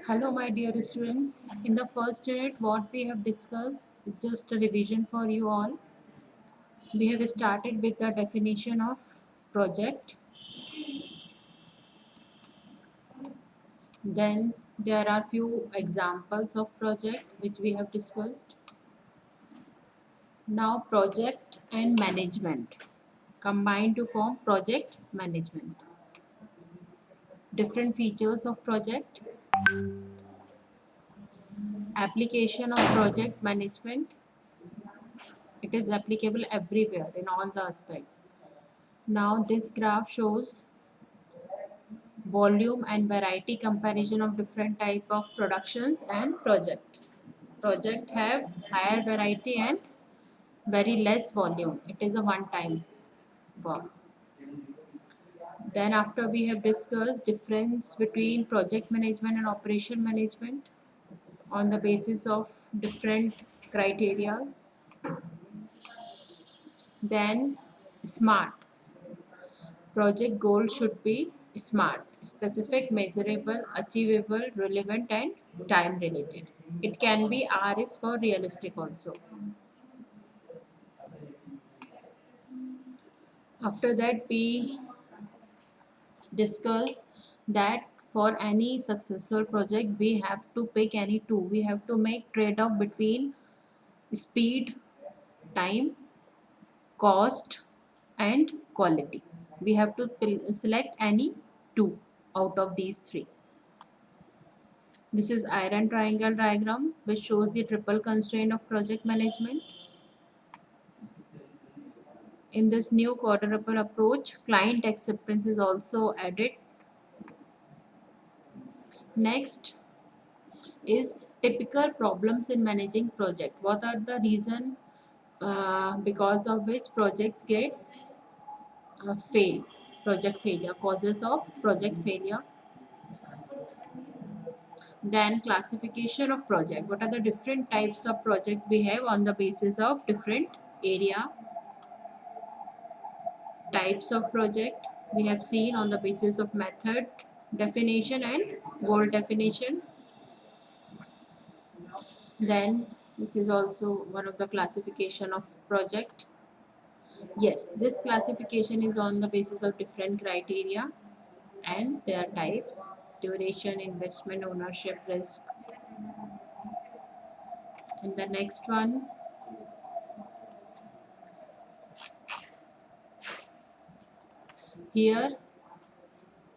Hello, my dear students. In the first unit, what we have discussed, just a revision for you all. We have started with the definition of project. Then there are few examples of project which we have discussed. Now, project and management combine to form project management. Different features of project, application of project management. It is applicable everywhere in all the aspects. Now, this graph shows volume and variety comparison of different type of productions and project have higher variety and very less volume. It is a one time work. Then after we have discussed difference between project management and operation management on the basis of different criteria. Then smart project goal should be SMART, specific, measurable, achievable, relevant, and time related. It can be R is for realistic also. After that, we discuss that for any successful project, we have to pick any two. We have to make trade off between speed, time, cost, and quality. We have to select any two out of these three. This is iron triangle diagram which shows the triple constraint of project management. In this new quadruple approach, client acceptance is also added. Next is typical problems in managing project. What are the reason because of which projects get fail? Project failure, causes of project failure. Then classification of project. What are the different types of project we have on the basis of different area? Types of project we have seen on the basis of method definition and goal definition. Then this is also one of the classification of project. Yes, this classification is on the basis of different criteria and their types: duration, investment, ownership, risk. And the next one, here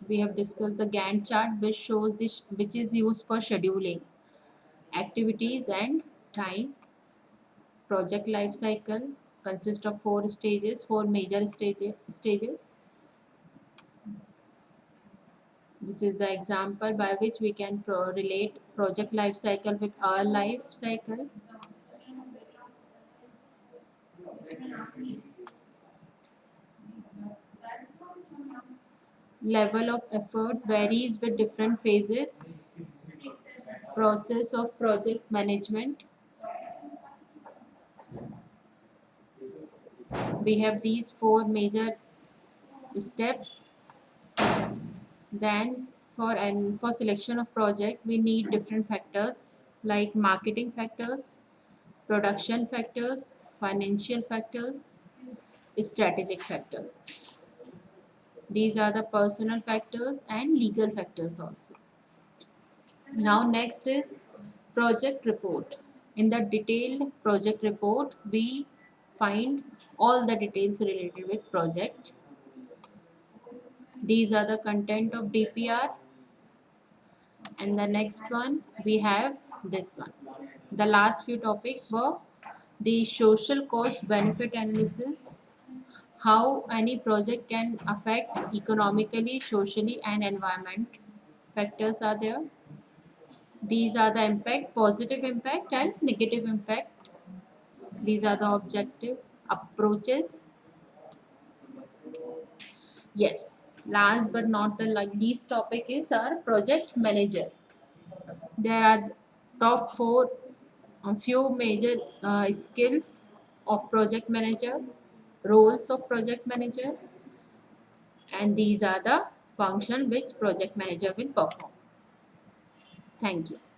we have discussed the Gantt chart which shows this, which is used for scheduling activities and time. Project life cycle consists of four stages, four major stages. This is the example by which we can relate project life cycle with our life cycle. Level of effort varies with different phases. Process of project management. We have these four major steps. Then for selection of project, we need different factors like marketing factors, production factors, financial factors, strategic factors. These are the personal factors and legal factors also. Now next is project report. In the detailed project report, we find all the details related with project. These are the content of DPR. And the next one, we have this one. The last few topics were the social cost benefit analysis, how any project can affect economically, socially, and environment factors are there. These are the impact, positive impact and negative impact. These are the objective approaches. Yes, last but not the least topic is our project manager. There are top four, a few major skills of project manager, roles of project manager, and these are the function which project manager will perform. Thank you.